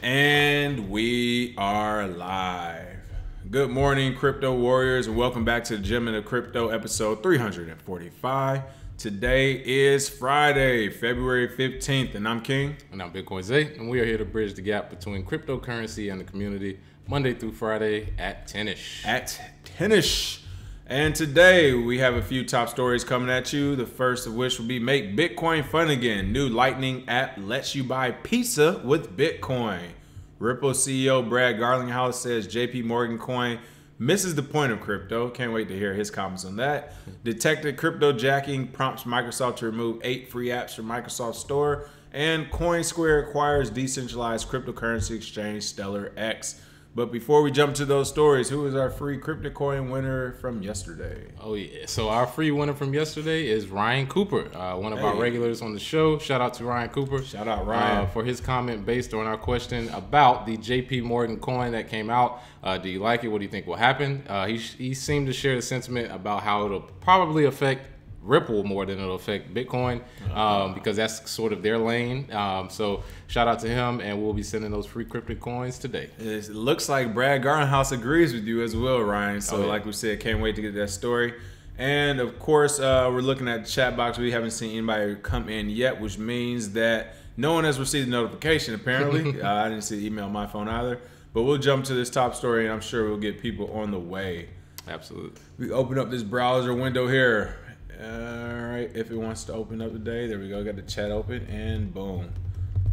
And we are live. Good morning, crypto warriors, and welcome back to the Gem of Crypto, episode 345. Today is Friday, February 15th, and I'm King. And I'm Bitcoin Zay, and we are here to bridge the gap between cryptocurrency and the community, Monday through Friday at 10ish. At 10ish. And today we have a few top stories coming at you. The first of which will be Make Bitcoin Fun Again. New Lightning app lets you buy pizza with Bitcoin. Ripple CEO Brad Garlinghouse says JP Morgan coin misses the point of crypto. Can't wait to hear his comments on that. Detected cryptojacking prompts Microsoft to remove 8 free apps from Microsoft Store. And Coinsquare acquires decentralized cryptocurrency exchange StellarX. But before we jump to those stories, who is our free crypto coin winner from yesterday? Oh, yeah. So our free winner from yesterday is Ryan Cooper, one of our regulars on the show. Shout out to Ryan Cooper. Shout out, Ryan. For his comment based on our question about the JP Morgan coin that came out. Do you like it? What do you think will happen? He seemed to share the sentiment about how it'll probably affect Ripple more than it'll affect Bitcoin because that's sort of their lane. So shout out to him, and we'll be sending those free crypto coins today. It looks like Brad Garlinghouse agrees with you as well, Ryan. So like we said, can't wait to get that story. And of course, we're looking at the chat box. We haven't seen anybody come in yet, which means that no one has received a notification apparently. I didn't see the email on my phone either. But we'll jump to this top story, and I'm sure we'll get people on the way. Absolutely. We open up this browser window here. All right, if it wants to open up today, there we go. Got the chat open, and boom.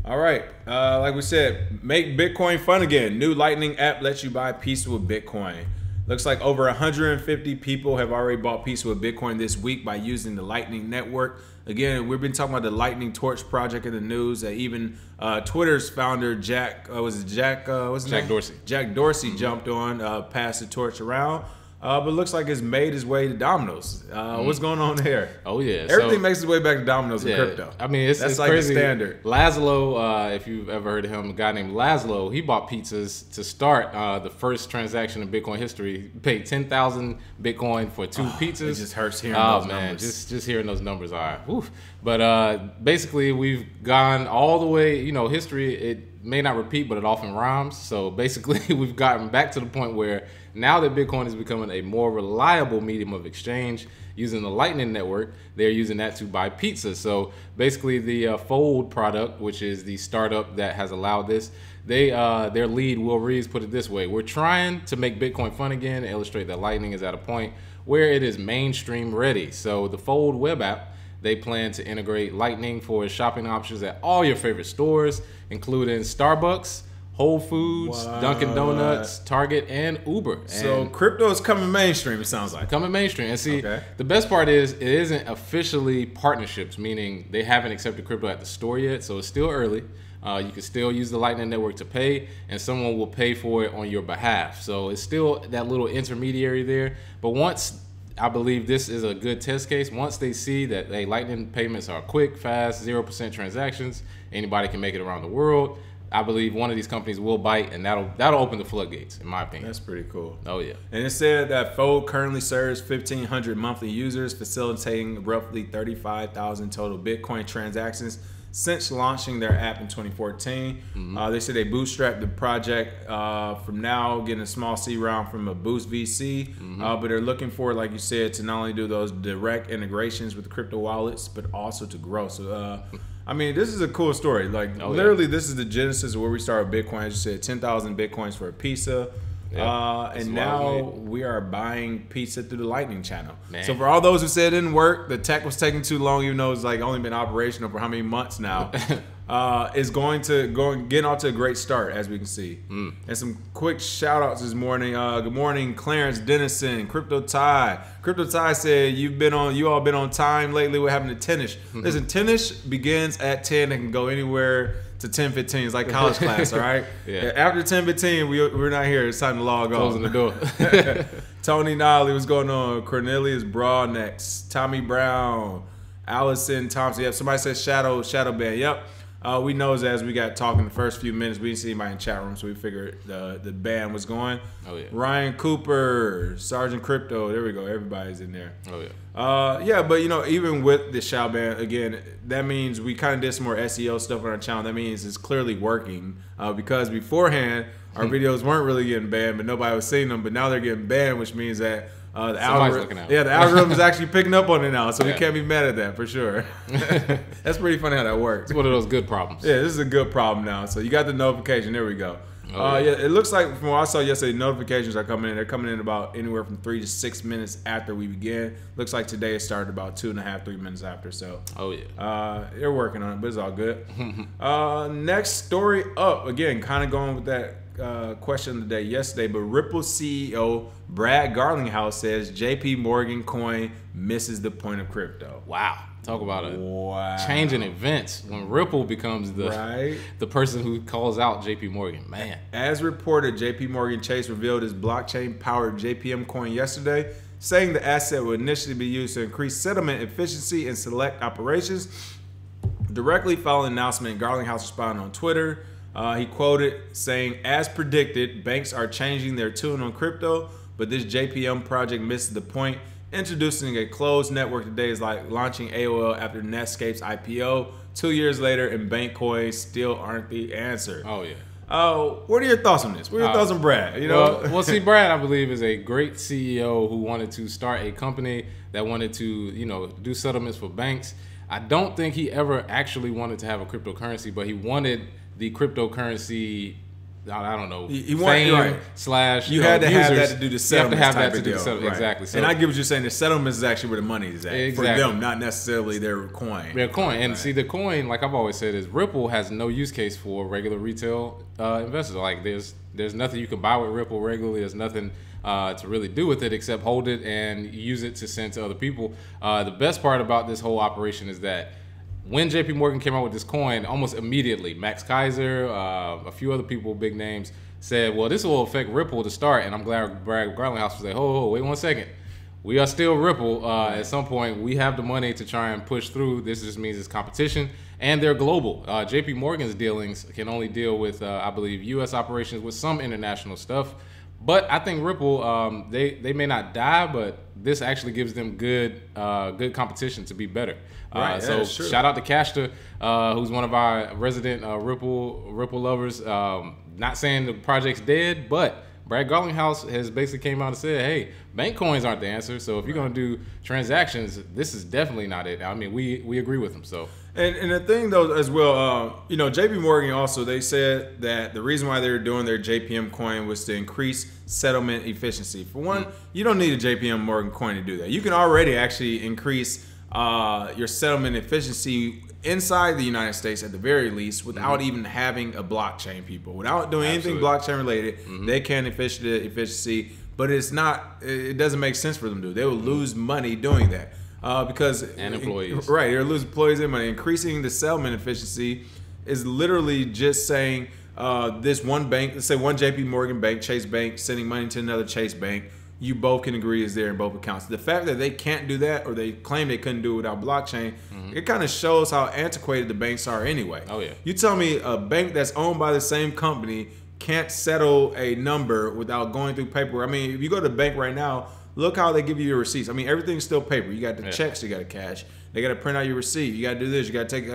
All right, like we said, make Bitcoin fun again. New Lightning app lets you buy pizza with Bitcoin. Looks like over 150 people have already bought pizza with Bitcoin this week by using the Lightning Network. Again, we've been talking about the Lightning Torch project in the news. That even Twitter's founder Jack Dorsey. Jack Dorsey jumped on, passed the torch around. But it looks like it's made its way to Domino's. What's going on there? Oh, yeah. Everything makes its way back to Domino's in crypto. I mean, it's like crazy. The standard. Laszlo, if you've ever heard of him, a guy named Laszlo, he bought pizzas to start the first transaction in Bitcoin history. He paid 10,000 Bitcoin for 2 pizzas. It just hurts hearing those numbers. Just hearing those numbers are, oof. But basically, we've gone all the way, history, it may not repeat, but it often rhymes. So basically, we've gotten back to the point where now that Bitcoin is becoming a more reliable medium of exchange using the Lightning Network, they're using that to buy pizza. So basically the Fold product, which is the startup that has allowed this, their lead, Will Reeves, put it this way: we're trying to make Bitcoin fun again, illustrate that Lightning is at a point where it is mainstream ready. So the Fold web app, they plan to integrate Lightning for shopping options at all your favorite stores, including Starbucks, Whole Foods, Dunkin' Donuts, Target, and Uber. So crypto is coming mainstream, it sounds like. Coming mainstream. And see, the best part is it isn't officially partnerships, meaning they haven't accepted crypto at the store yet, so it's still early. You can still use the Lightning Network to pay, and someone will pay for it on your behalf. So it's still that little intermediary there. But once, I believe this is a good test case, once they see that Lightning payments are quick, fast, 0% transactions, anybody can make it around the world, I believe one of these companies will bite, and that'll open the floodgates, in my opinion. That's pretty cool. Oh, yeah. And it said that Fold currently serves 1,500 monthly users, facilitating roughly 35,000 total Bitcoin transactions since launching their app in 2014. They said they bootstrapped the project from now, getting a small C round from a Boost VC. But they're looking for, like you said, to not only do those direct integrations with crypto wallets, but also to grow. So, I mean, this is a cool story. Like, literally, this is the genesis of where we started Bitcoin. As you said, 10,000 Bitcoins for a pizza. And now we are buying pizza through the Lightning channel. Man. So for all those who said it didn't work, the tech was taking too long, even though it's like only been operational for how many months now, is getting off to a great start, as we can see. And some quick shout outs this morning. Good morning, Clarence Dennison, Crypto Ty. Crypto Ty said you all been on time lately. What happened to 10ish? Listen, 10ish begins at 10 and can go anywhere to 10:15. It's like college class, all right? After 10:15, we're not here. It's time to log on. Closing the door. Tony Nolly, what's going on? Cornelius Broadnex, Tommy Brown, Allison Thompson. Yep, somebody says Shadow Band. Yep. We know as we got talking the first few minutes, we didn't see anybody in chat room, so we figured the band was going. Oh, yeah. Ryan Cooper, Sergeant Crypto. There we go. Everybody's in there. Oh, yeah. Yeah, but even with the Shao band, again, that means we kind of did some more SEO stuff on our channel. That means it's clearly working. because beforehand our videos weren't really getting banned, but nobody was seeing them. But now they're getting banned, which means that the algorithm is actually picking up on it now, so we can't be mad at that for sure. That's pretty funny how that works. It's one of those good problems. Yeah, this is a good problem now. So you got the notification. There we go. Yeah, it looks like from what I saw yesterday, notifications are coming in. They're coming in about anywhere from 3 to 6 minutes after we begin. Looks like today it started about 2.5, 3 minutes after. So, they're working on it, but it's all good. Next story up, again, kind of going with that question of the day yesterday, but Ripple CEO Brad Garlinghouse says JP Morgan coin misses the point of crypto. Wow. Talk about a change in events when Ripple becomes the person who calls out JP Morgan. Man. As reported, JP Morgan Chase revealed his blockchain-powered JPM coin yesterday, saying the asset will initially be used to increase settlement efficiency in select operations. Directly following the announcement, Garlinghouse responded on Twitter. He quoted saying, "As predicted, banks are changing their tune on crypto, but this JPM project misses the point. Introducing a closed network today is like launching AOL after Netscape's IPO 2 years later, and bank coins still aren't the answer." Oh, yeah. What are your thoughts on this? What are your thoughts on Brad? You know, well, see, Brad, I believe, is a great CEO who wanted to start a company that wanted to, do settlements for banks. I don't think he ever actually wanted to have a cryptocurrency, but he wanted the cryptocurrency. I don't know. You want slash. You had to have that to do the settlement. You have to have that to do the settlement. Exactly. So, and I get what you're saying. The settlement is actually where the money is at for them, not necessarily their coin. Their coin. And see, the coin, like I've always said, is Ripple has no use case for regular retail investors. Like there's nothing you can buy with Ripple regularly. There's nothing to really do with it except hold it and use it to send to other people. The best part about this whole operation is that when JP Morgan came out with this coin, almost immediately, Max Kaiser, a few other people, big names, said, well, this will affect Ripple to start. And I'm glad Brad Garlinghouse was like, wait 1 second. We are still Ripple. At some point, we have the money to try and push through. This just means it's competition. And they're global. JP Morgan's dealings can only deal with, I believe, U.S. operations with some international stuff. But I think Ripple, they may not die, but this actually gives them good competition to be better. So shout out to Cashta, who's one of our resident Ripple lovers. Not saying the project's dead, but Brad Garlinghouse has basically came out and said, hey, bank coins aren't the answer. So if you're going to do transactions, this is definitely not it. I mean, we agree with him. So. And the thing though as well, JP Morgan also, they said that the reason why they were doing their JPM coin was to increase settlement efficiency. For one, you don't need a JPM Morgan coin to do that. You can already actually increase your settlement efficiency inside the United States at the very least without even having a blockchain, people. Without doing anything blockchain related, they can increase the efficiency, but it doesn't make sense for them to do. They will lose money doing that. Because employees, they're losing employees and money. Increasing the settlement efficiency is literally just saying this one bank, let's say one JP Morgan bank, Chase Bank, sending money to another Chase Bank, you both can agree is there in both accounts. The fact that they can't do that, or they claim they couldn't do it without blockchain, it kind of shows how antiquated the banks are anyway. Oh yeah. You tell me a bank that's owned by the same company can't settle a number without going through paperwork. I mean, if you go to the bank right now, look how they give you your receipts. I mean, everything's still paper. You got the checks, you got to cash. They got to print out your receipt. You got to do this. You got to take.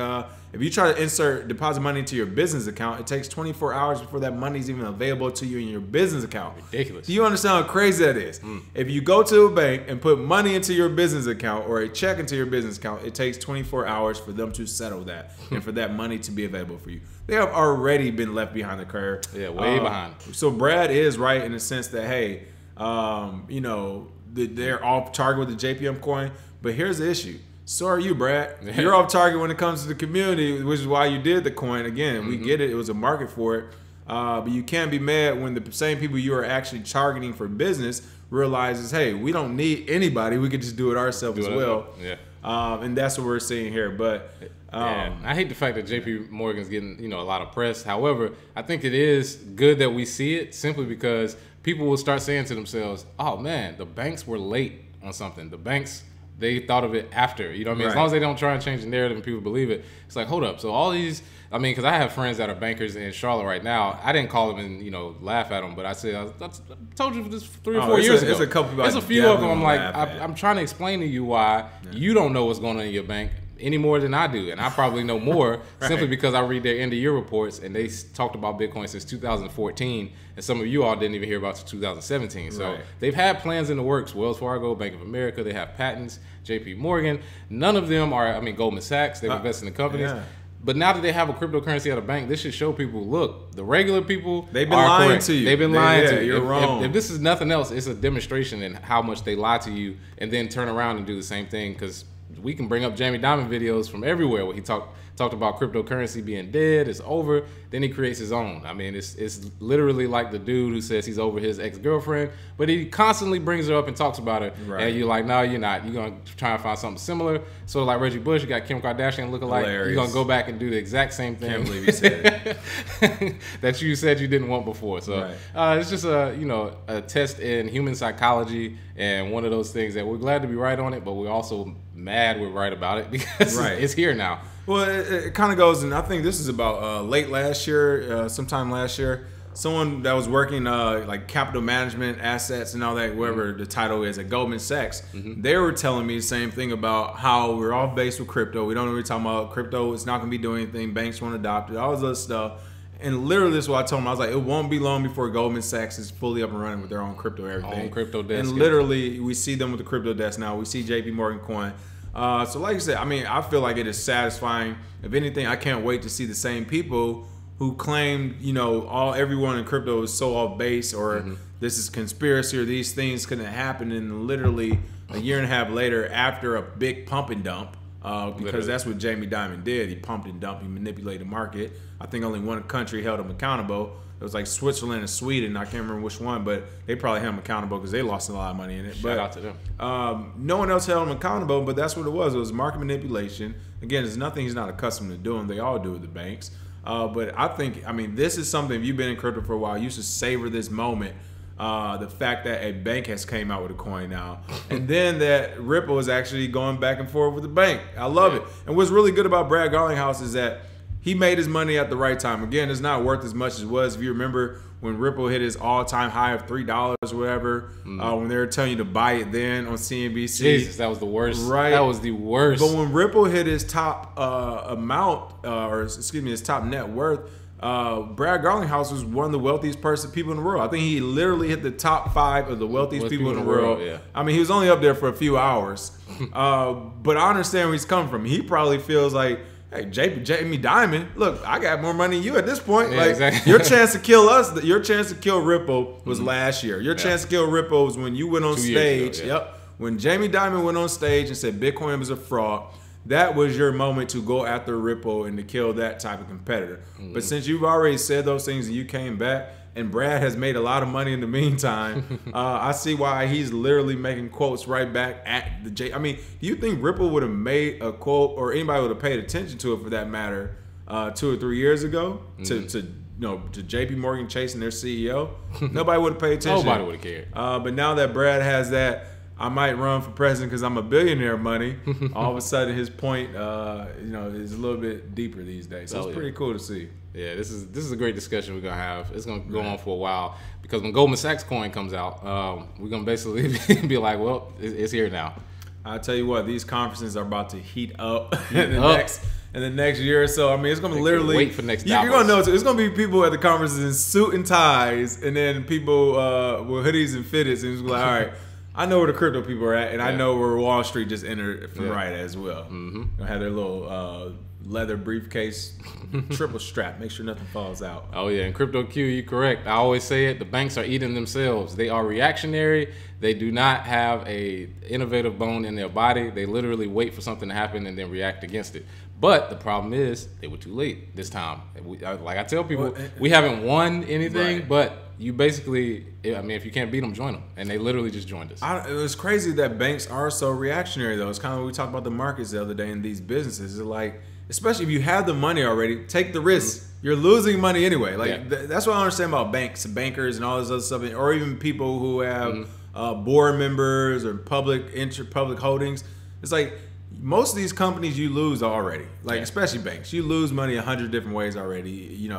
If you try to deposit money into your business account, it takes 24 hours before that money's even available to you in your business account. Ridiculous. Do you understand how crazy that is? If you go to a bank and put money into your business account or a check into your business account, it takes 24 hours for them to settle that and for that money to be available for you. They have already been left behind the curve. Yeah, way behind. So Brad is right in the sense that, hey, they're off target with the JPM coin, but here's the issue. So are you, Brad. You're off target when it comes to the community, which is why you did the coin. Again, we get it. It was a market for it. But you can't be mad when the same people you are actually targeting for business realizes, hey, we don't need anybody. We could just do it ourselves as well. Yeah. And that's what we're seeing here. But I hate the fact that JP Morgan's getting a lot of press. However, I think it is good that we see it simply because people will start saying to themselves, oh man, the banks were late on something. The banks, they thought of it after. You know what I mean? As long as they don't try and change the narrative and people believe it, it's like, hold up. So all these, I mean, because I have friends that are bankers in Charlotte right now. I didn't call them and, laugh at them, but I said, I told you this 3 or 4 years ago. It's a couple. There's a few of them. I'm like, I'm trying to explain to you why you don't know what's going on in your bank. any more than I do, and I probably know more simply because I read their end of year reports, and they talked about Bitcoin since 2014, and some of you all didn't even hear about it until 2017. So they've had plans in the works. Wells Fargo, Bank of America, they have patents. JP Morgan, none of them are. I mean, Goldman Sachs, they've invested in companies. Yeah. But now that they have a cryptocurrency at a bank, this should show people, look, the regular people they've been lying correct. to you. They've been lying to you. You're wrong. If this is nothing else, it's a demonstration in how much they lie to you and then turn around and do the same thing. Because we can bring up Jamie Dimon videos from everywhere where he talked about cryptocurrency being dead, it's over. Then he creates his own. I mean, it's literally like the dude who says he's over his ex-girlfriend, but he constantly brings her up and talks about her. Right. And you're like, no, you're not. You're going to try and find something similar. Sort of like Reggie Bush, you got Kim Kardashian lookalike. Hilarious. You're going to go back and do the exact same thing. Can't believe you said it. that you said you didn't want before. So it's just a test in human psychology, and one of those things that we're glad to be right on it, but we're also mad we're right about it because it's here now. Well, it kind of goes, and I think this is about late last year, sometime last year. Someone that was working like capital management, assets, and all that, whatever the title is at Goldman Sachs, they were telling me the same thing about how we're all based with crypto. We don't know what we're talking about. Crypto, it's not going to be doing anything. Banks won't adopt it, all this other stuff. And literally, this is what I told them. I was like, it won't be long before Goldman Sachs is fully up and running with their own crypto everything. Own crypto desk. And literally, we see them with the crypto desk now. We see JP Morgan Coin. So like I said, I mean, I feel like it is satisfying. If anything, I can't wait to see the same people who claimed, everyone in crypto is so off base, or this is conspiracy, or these things couldn't happen. And literally a year and a half later, after a big pump and dump, because that's what Jamie Dimon did. He pumped and dumped. He manipulated the market. I think only one country held him accountable. It was like Switzerland and Sweden. I can't remember which one, but they probably held him accountable because they lost a lot of money in it. Shout out to them. No one else held him accountable, but that's what it was. It was market manipulation. Again, it's nothing he's not accustomed to doing. They all do with the banks. But I think, this is something, if you've been in crypto for a while, you should savor this moment. The fact that a bank has came out with a coin now, and then that Ripple is actually going back and forth with the bank. I love it. And what's really good about Brad Garlinghouse is that he made his money at the right time. Again, it's not worth as much as it was. If you remember when Ripple hit his all-time high of $3 or whatever, when they were telling you to buy it then on CNBC. Jesus, that was the worst. Right. That was the worst. But when Ripple hit his top his top net worth, Brad Garlinghouse was one of the wealthiest people in the world. I think he literally hit the top 5 of the wealthiest people in the world. Yeah. I mean, he was only up there for a few hours. But I understand where he's coming from. He probably feels like, hey, Jamie Dimon, look, I got more money than you at this point. Yeah, like exactly. Your chance to kill us, your chance to kill Ripple was last year. Your chance to kill Ripple was when you went on 2 years stage. ago, yeah. Yep. When Jamie Dimon went on stage and said Bitcoin was a fraud, that was your moment to go after Ripple and to kill that type of competitor. But since you've already said those things and you came back, and Brad has made a lot of money in the meantime, I see why he's literally making quotes right back at the J. I mean, do you think Ripple would have made a quote, or anybody would have paid attention to it for that matter, 2 or 3 years ago to JP Morgan chasing their CEO? Nobody would have paid attention. Nobody would have cared. But now that Brad has that, I might run for president because I'm a billionaire money, all of a sudden his point, is a little bit deeper these days. So it's pretty cool to see. Yeah, this is a great discussion we're gonna have. It's gonna go on for a while because when Goldman Sachs coin comes out, we're gonna basically be like, well, it's here now. I tell you what, these conferences are about to heat up in the next year or so. I mean, it's gonna literally wait for next. You're gonna know it's gonna be people at the conferences in suit and ties, and then people with hoodies and fitteds, and it's like, all right. I know where the crypto people are at, and I know where Wall Street just entered from right as well. They had their little leather briefcase, triple strap, make sure nothing falls out. Oh yeah, and Crypto Q, you're correct. I always say it, the banks are eating themselves. They are reactionary. They do not have a innovative bone in their body. They literally wait for something to happen and then react against it. But the problem is they were too late this time. Like I tell people, we haven't won anything, but you basically, if you can't beat them, join them. And they literally just joined us. It was crazy that banks are so reactionary, though. It's kind of what we talked about the markets the other day in these businesses. It's like, especially if you have the money already, take the risk. You're losing money anyway. Like that's what I understand about banks, bankers, and all this other stuff, or even people who have board members or public holdings. It's like most of these companies you lose already. Like especially banks, you lose money 100 different ways already.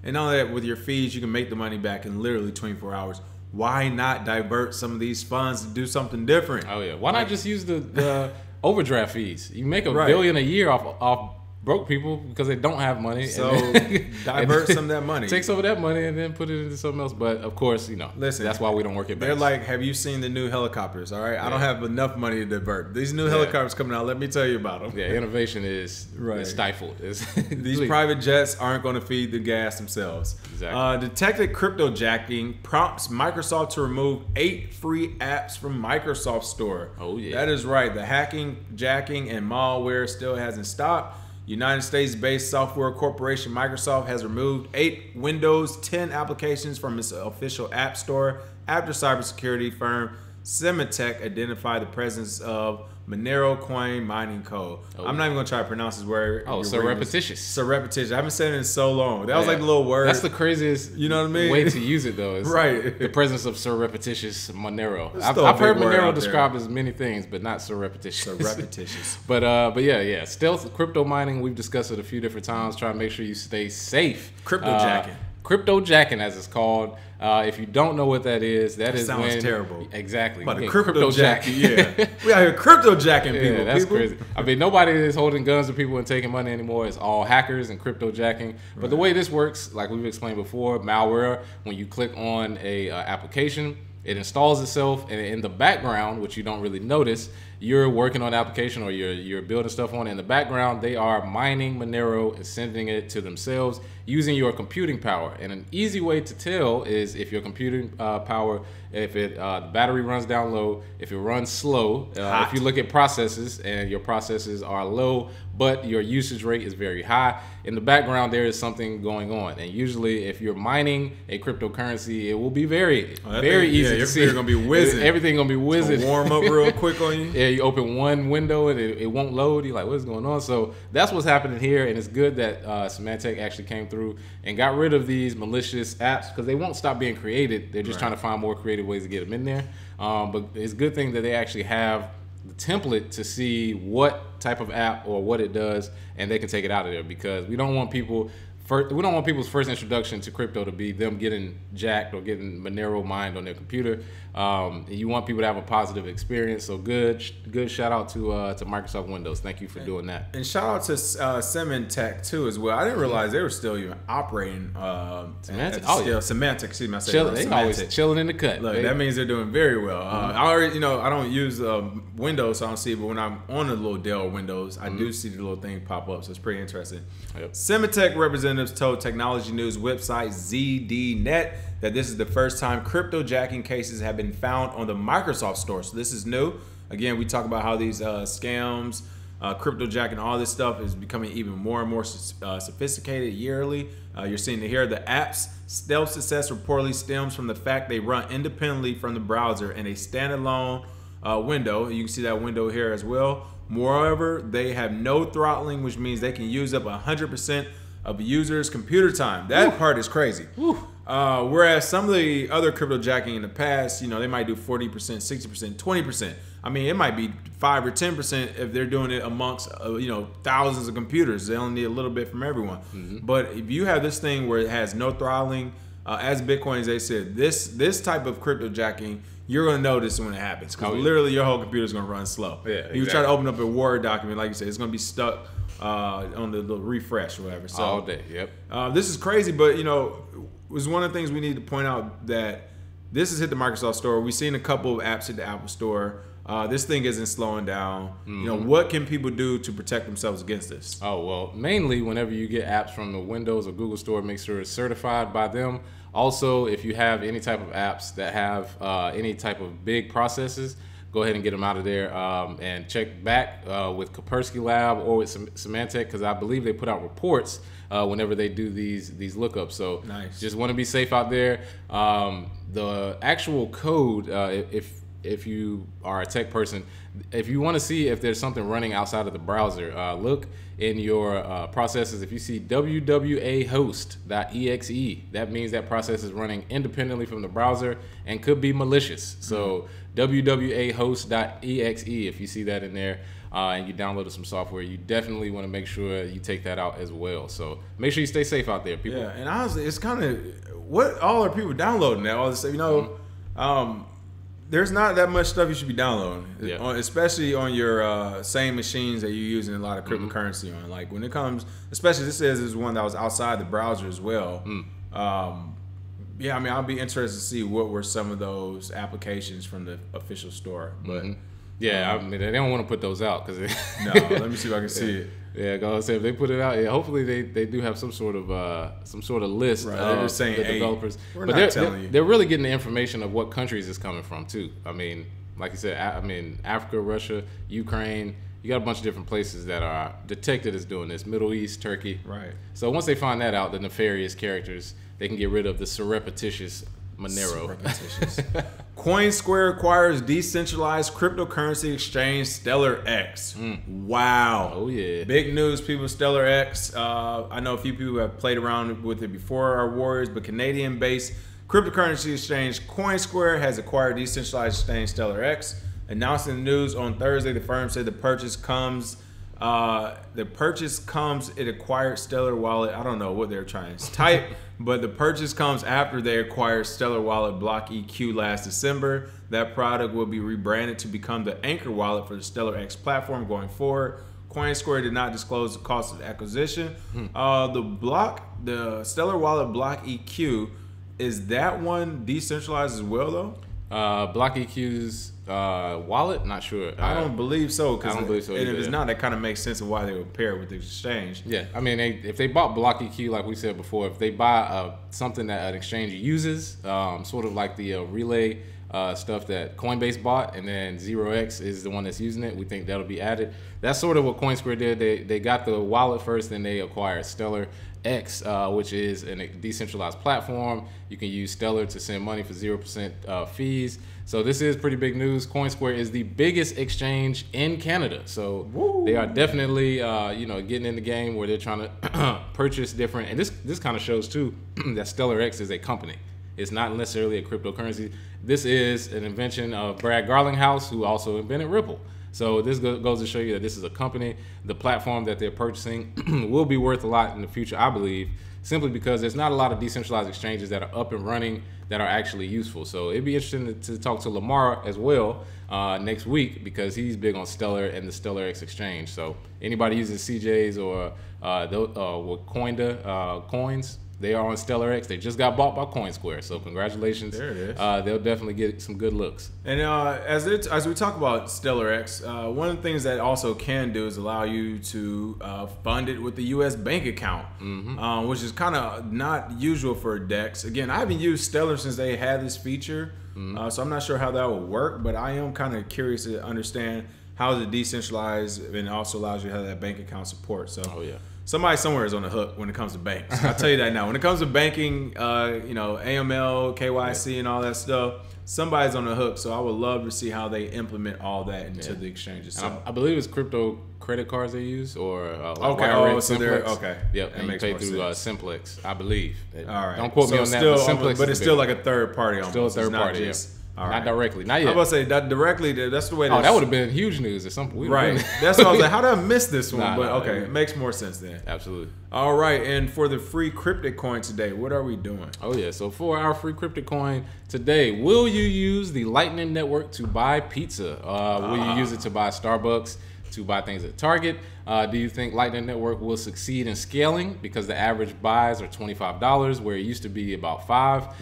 And not only that, with your fees, you can make the money back in literally 24 hours. Why not divert some of these funds to do something different? Oh yeah, why not just use the overdraft fees. You make $1 billion a year off broke people because they don't have money. So and divert some of that money. Take some of that money and then put it into something else. But of course, listen, that's why we don't work at banks. They're like, have you seen the new helicopters? All right, I don't have enough money to divert. These new helicopters coming out. Let me tell you about them. Yeah, innovation is stifled. These private jets aren't going to feed the gas themselves. Exactly. Detected cryptojacking prompts Microsoft to remove 8 free apps from Microsoft Store. Oh yeah, that is right. The hacking, jacking, and malware still hasn't stopped. United States-based software corporation Microsoft has removed 8 Windows 10 applications from its official app store after cybersecurity firm Symantec identified the presence of Monero coin mining code. I'm not even going to try to pronounce this word. Surreptitious. Surreptitious. I haven't said it in so long. That was like the little word. That's the craziest way to use it, though. Is the presence of surreptitious Monero. I've heard Monero described as many things, but not surreptitious. Surreptitious. but yeah. Stealth crypto mining, we've discussed it a few different times. Try to make sure you stay safe. Cryptojacking. Cryptojacking, as it's called. If you don't know what that is, that is sounds terrible. Exactly. But cryptojacking, yeah. We out here cryptojacking people. Yeah, that's crazy. I mean, nobody is holding guns to people and taking money anymore. It's all hackers and cryptojacking. But the way this works, like we've explained before, malware, when you click on a application, it installs itself, and in the background, which you don't really notice, you're working on an application or you're building stuff on it. In the background, they are mining Monero and sending it to themselves using your computing power. And an easy way to tell is if your computing power, if the battery runs down low, if it runs slow, if you look at processes and your processes are low, but your usage rate is very high, in the background there is something going on. And usually if you're mining a cryptocurrency, it will be very easy to see. Your computer gonna be whizzing. Everything gonna be whizzing. Warm up real quick on you. Yeah, you open one window and it won't load. You're like, what's going on? So that's what's happening here, and it's good that Symantec actually came through and got rid of these malicious apps because they won't stop being created. They're just trying to find more creative ways to get them in there. But it's a good thing that they actually have the template to see what type of app or what it does, and they can take it out of there, because we don't want people's first introduction to crypto to be them getting jacked or getting Monero mined on their computer. You want people to have a positive experience. So good shout out to Microsoft Windows. Thank you for doing that. And shout out to Symantec too as well. I didn't realize they were still even operating. Symantec. Symantec. Excuse me. They always chilling in the cut. Look, that means they're doing very well. I already, I don't use Windows, so I don't see it. But when I'm on the little Dell Windows, I do see the little thing pop up. So it's pretty interesting. Yep. Symantec representatives told technology news website ZDNet that this is the first time cryptojacking cases have been found on the Microsoft Store. So this is new. Again, we talk about how these scams, cryptojacking, all this stuff is becoming even more and more sophisticated yearly. You're seeing here the app's stealth success reportedly stems from the fact they run independently from the browser in a standalone window. You can see that window here as well. Moreover, they have no throttling, which means they can use up 100% of a user's computer time. That part is crazy. Whereas some of the other cryptojacking in the past, they might do 40%, 60%, 20%. I mean, it might be 5 or 10% if they're doing it amongst thousands of computers. They only need a little bit from everyone. But if you have this thing where it has no throttling, as Bitcoin, they said, this type of cryptojacking, you're going to notice when it happens, because literally your whole computer is going to run slow. Yeah, exactly. You try to open up a Word document, like you said, it's going to be stuck on the little refresh or whatever. So, all day, yep. This is crazy, but it was one of the things we need to point out, that this has hit the Microsoft Store. We've seen a couple of apps hit the Apple Store. This thing isn't slowing down. What can people do to protect themselves against this? Oh, well, mainly whenever you get apps from the Windows or Google Store, make sure it's certified by them. Also, if you have any type of apps that have any type of big processes, go ahead and get them out of there, and check back with Kaspersky Lab or with Symantec, because I believe they put out reports whenever they do these lookups. So just want to be safe out there. The actual code, if you are a tech person, if you want to see if there's something running outside of the browser, look in your processes. If you see wwahost.exe, that means that process is running independently from the browser and could be malicious. So wwahost.exe, if you see that in there and you downloaded some software, you definitely want to make sure you take that out as well. So make sure you stay safe out there, people. Yeah, and honestly, it's kind of, what all are people downloading now? All this stuff, there's not that much stuff you should be downloading, especially on your same machines that you're using a lot of cryptocurrency on. Like when it comes, especially this is one that was outside the browser as well. Yeah, I mean, I'll be interested to see what were some of those applications from the official store. But yeah, I mean, they don't want to put those out because no. Let me see if I can see it. Yeah, go ahead. Say if they put it out, yeah, hopefully they do have some sort of list Right, of they're just saying, the developers. We're but not telling you. They're really getting the information of what countries it's coming from too. I mean, like you said, I mean Africa, Russia, Ukraine. You got a bunch of different places that are detected as doing this. Middle East, Turkey. Right. So once they find that out, the nefarious characters, they can get rid of the surreptitious Monero. Coinsquare acquires decentralized cryptocurrency exchange StellarX. Wow. Oh, yeah. Big news, people. StellarX. I know a few people have played around with it before, our Warriors, but Canadian-based cryptocurrency exchange Coinsquare has acquired decentralized exchange StellarX. Announcing the news on Thursday, the firm said the purchase comes. It acquired Stellar Wallet. I don't know what they're trying to type, but the purchase comes after they acquired Stellar Wallet Block EQ last December. That product will be rebranded to become the anchor wallet for the StellarX platform going forward. Coinsquare did not disclose the cost of the acquisition. The Stellar Wallet Block EQ, is that one decentralized as well though? Block EQ's wallet, not sure. I don't believe so. I don't believe so. And if it's not, that kind of makes sense of why they would pair with the exchange. Yeah, I mean, if they bought Block EQ, like we said before, if they buy something that an exchange uses, sort of like the relay stuff that Coinbase bought, and then 0x is the one that's using it, we think that'll be added. That's sort of what Coinsquare did. They got the wallet first, then they acquired StellarX, which is a decentralized platform. You can use Stellar to send money for 0% fees. So this is pretty big news. Coinsquare is the biggest exchange in Canada. So they are definitely getting in the game where they're trying to purchase different. And this kind of shows too that StellarX is a company. It's not necessarily a cryptocurrency. This is an invention of Brad Garlinghouse, who also invented Ripple. So this goes to show you that this is a company. The platform that they're purchasing will be worth a lot in the future, I believe, simply because there's not a lot of decentralized exchanges that are up and running that are actually useful. So it'd be interesting to talk to Lamar as well next week, because he's big on Stellar and the StellarX exchange. So anybody using CJs or coins, they are on StellarX. They just got bought by Coinsquare, so congratulations. There it is. They'll definitely get some good looks. And as we talk about StellarX, one of the things that also can do is allow you to fund it with the U.S. bank account, which is kind of not usual for DEX. Again, I haven't used Stellar since they had this feature, so I'm not sure how that will work, but I am kind of curious to understand how is it decentralized and also allows you to have that bank account support. So. Oh, yeah. Somebody somewhere is on the hook when it comes to banks. I'll tell you that now. When it comes to banking, AML, KYC, and all that stuff, somebody's on the hook. So I would love to see how they implement all that into the exchange itself. I believe it's crypto credit cards they use, or so they're okay. Yep, and you pay through Simplex, I believe. All right, don't quote me on that. But it's still like a third party. Almost. Still a third party. Not directly, not yet. I was about to say that directly. That's the way. That would have been huge news or something. Right. That's what I was like. How did I miss this one? It makes more sense then. Absolutely. All right. And for the free cryptic coin today, what are we doing? Oh yeah. So for our free cryptic coin today, will you use the Lightning Network to buy pizza? Will you use it to buy Starbucks? To buy things at Target? Do you think Lightning Network will succeed in scaling because the average buys are $25 where it used to be about $5?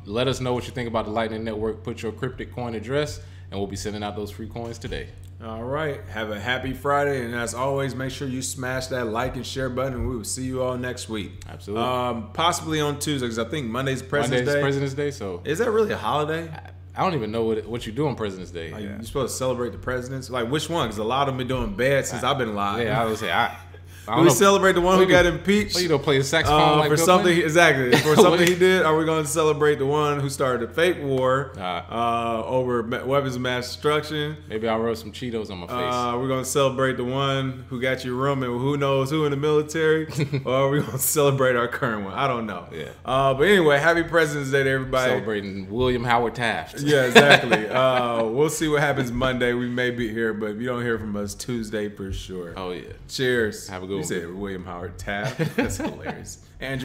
Let us know what you think about the Lightning Network. Put your cryptic coin address and we'll be sending out those free coins today. All right. Have a happy Friday, and as always, make sure you smash that like and share button, and we will see you all next week. Absolutely. Possibly on Tuesday, because I think Monday's President's Day. So is that really a holiday? I don't even know what you do on President's Day. You're supposed to celebrate the presidents? Like, which one? Because a lot of them been doing bad since I've been alive. Yeah, I would say do we celebrate the one who got impeached? Well, play the saxophone like for something exactly for something he did. Are we going to celebrate the one who started the fake war over weapons of mass destruction? Maybe I'll rub some Cheetos on my face. We're going to celebrate the one who got your room and who knows who in the military, or are we going to celebrate our current one? I don't know. Yeah. But anyway, happy President's Day to everybody. Celebrating William Howard Taft. Yeah, exactly. We'll see what happens Monday. We may be here, but if you don't hear from us Tuesday for sure. Oh yeah. Cheers. Have a good one. You said William Howard Taft. That's hilarious. Andrew.